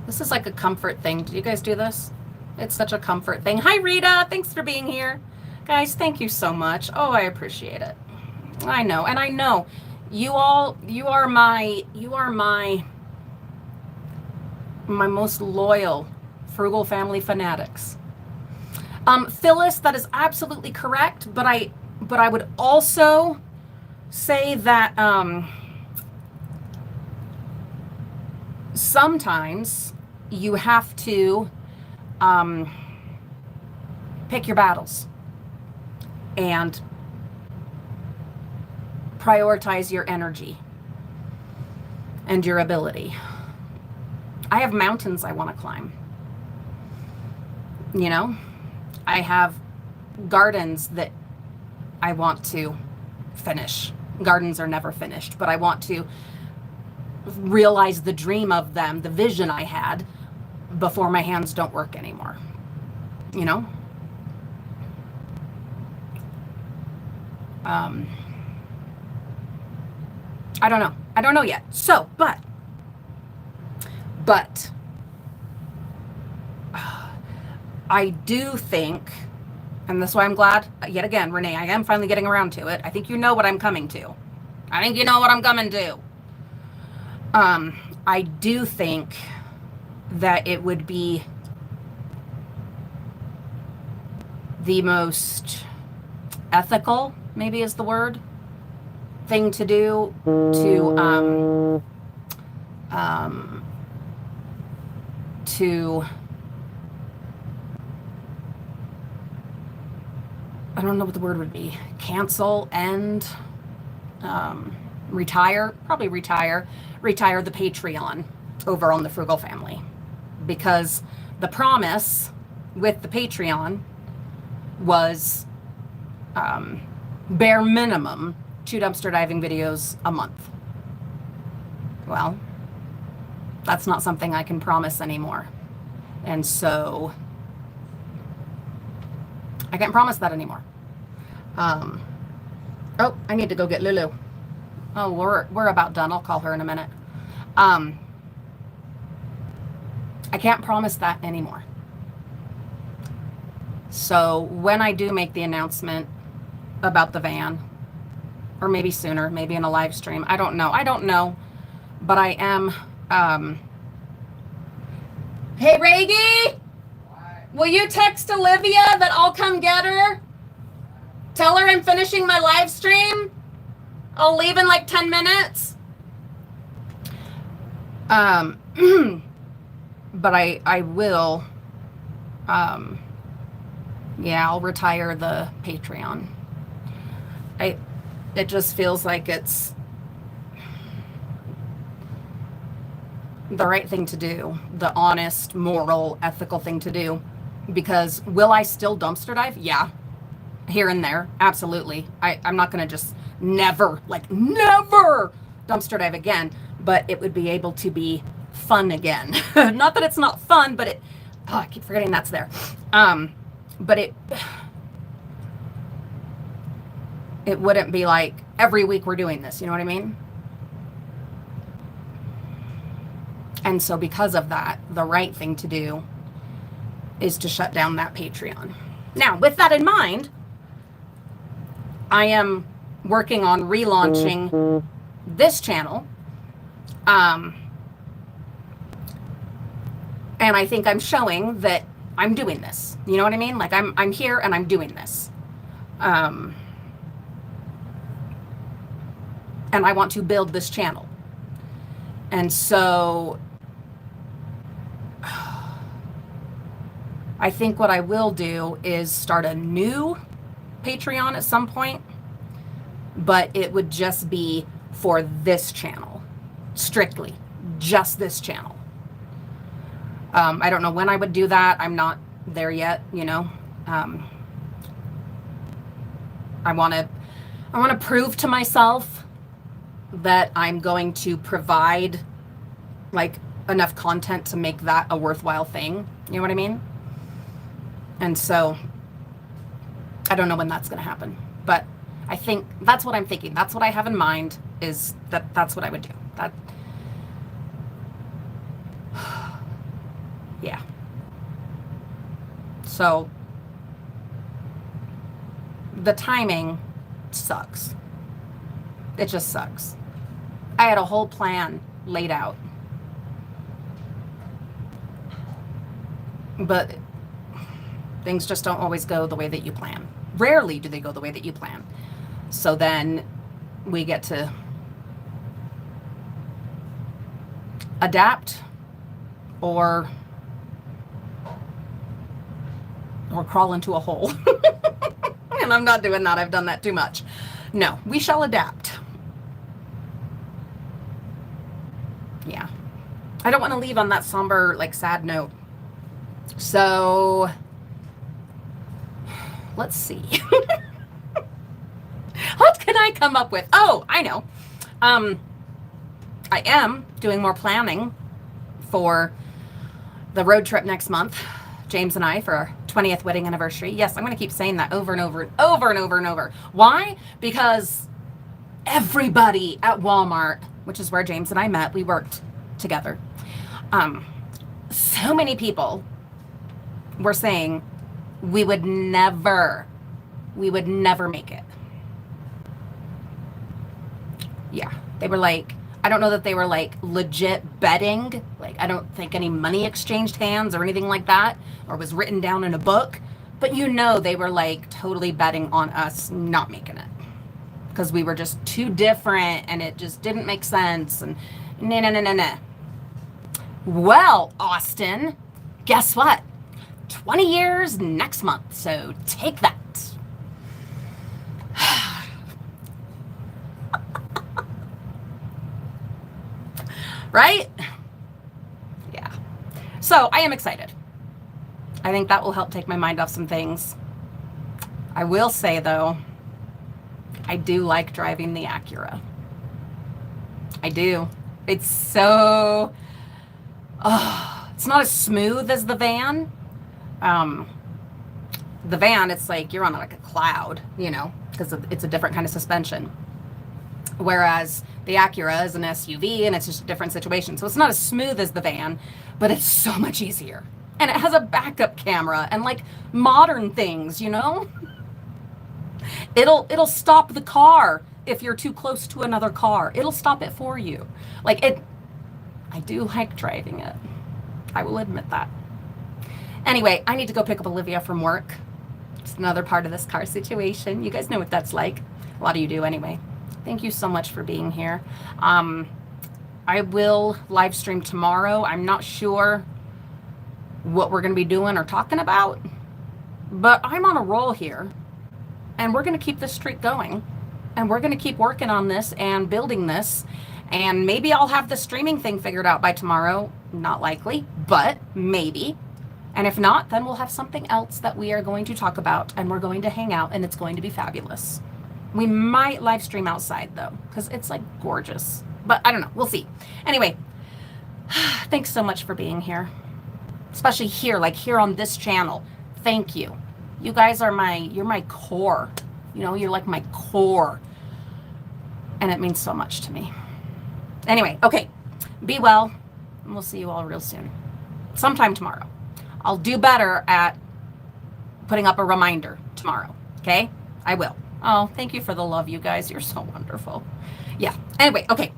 This is like a comfort thing. Do you guys do this? It's such a comfort thing. Hi, Rita. Thanks for being here. Guys, thank you so much. Oh, I appreciate it. I know. And I know you are my most loyal Frugal Family fanatics. Phyllis, that is absolutely correct. But I would also say that sometimes you have to pick your battles and prioritize your energy and your ability. I have mountains I want to climb. You know, I have gardens that I want to finish. Gardens are never finished, but I want to realize the dream of them, the vision I had before my hands don't work anymore. You know? I don't know. I don't know yet. So, but I do think, and that's why I'm glad, yet again, Renee, I am finally getting around to it. I think you know what I'm coming to. I think you know what I'm coming to. I do think that it would be the most ethical, maybe is the word, thing to do to I don't know what the word would be, cancel, end, retire the Patreon over on the Frugal Family, because the promise with the Patreon was bare minimum 2 dumpster diving videos a month. Well, that's not something I can promise anymore. And so I can't promise that anymore. Oh, I need to go get Lulu. Oh, we're about done. I'll call her in a minute. I can't promise that anymore. So when I do make the announcement about the van, or maybe sooner, maybe in a live stream, I don't know, but I am, hey, Reggie, will you text Olivia that I'll come get her? Tell her I'm finishing my live stream. I'll leave in like 10 minutes. But I will, yeah, I'll retire the Patreon. It just feels like it's the right thing to do, the honest, moral, ethical thing to do. Because will I still dumpster dive? Yeah, here and there, absolutely. I'm not going to just never dumpster dive again, but it would be able to be fun again. Not that it's not fun, but I keep forgetting that's there. But it wouldn't be like every week we're doing this. You know what I mean? And so because of that, the right thing to do is to shut down that Patreon. Now, with that in mind, I am working on relaunching this channel. And I think I'm showing that I'm doing this. You know what I mean? Like I'm here and I'm doing this. And I want to build this channel. And so I think what I will do is start a new Patreon at some point, but it would just be for this channel, strictly just this channel. I don't know when I would do that. I'm not there yet, you know. I want to prove to myself that I'm going to provide like enough content to make that a worthwhile thing. You know what I mean? And so I don't know when that's going to happen, but I think that's what I'm thinking. That's what I have in mind, is that's what I would do. That, yeah. So the timing sucks. It just sucks. I had a whole plan laid out, but things just don't always go the way that you plan. Rarely do they go the way that you plan. So then we get to adapt or crawl into a hole. And I'm not doing that. I've done that too much. No, we shall adapt. Yeah. I don't want to leave on that somber, like, sad note. So let's see. What can I come up with? Oh, I know. I am doing more planning for the road trip next month, James and I, for our 20th wedding anniversary. Yes, I'm going to keep saying that over and over and over and over and over. Why? Because everybody at Walmart, which is where James and I met, we worked together. So many people were saying we would never make it. Yeah, they were like, I don't know that they were like legit betting. Like, I don't think any money exchanged hands or anything like that, or was written down in a book. But you know, they were like totally betting on us not making it because we were just too different and it just didn't make sense. And nah. Well, Austin, guess what? 20 years next month. So take that. Right? Yeah. So I am excited. I think that will help take my mind off some things. I will say, though, I do like driving the Acura. I do. It's so... it's not as smooth as the van. The van, it's like you're on like a cloud, you know, because it's a different kind of suspension. Whereas the Acura is an SUV and it's just a different situation. So it's not as smooth as the van, but it's so much easier. And it has a backup camera and like modern things, you know? It'll stop the car if you're too close to another car. It'll stop it for you. I do like driving it. I will admit that. Anyway, I need to go pick up Olivia from work. It's another part of this car situation. You guys know what that's like. A lot of you do anyway. Thank you so much for being here. I will live stream tomorrow. I'm not sure what we're going to be doing or talking about, but I'm on a roll here, and we're going to keep this streak going, and we're going to keep working on this and building this, and maybe I'll have the streaming thing figured out by tomorrow. Not likely, but maybe. And if not, then we'll have something else that we are going to talk about, and we're going to hang out, and it's going to be fabulous. We might live stream outside, though, because it's, like, gorgeous. But I don't know. We'll see. Anyway, thanks so much for being here. Especially here, like here on this channel. Thank you. You guys are you're my core You know, you're like my core. And it means so much to me. Anyway, okay. Be well. And we'll see you all real soon. Sometime tomorrow. I'll do better at putting up a reminder tomorrow. Okay? I will. Oh, thank you for the love, you guys. You're so wonderful. Yeah. Anyway, okay.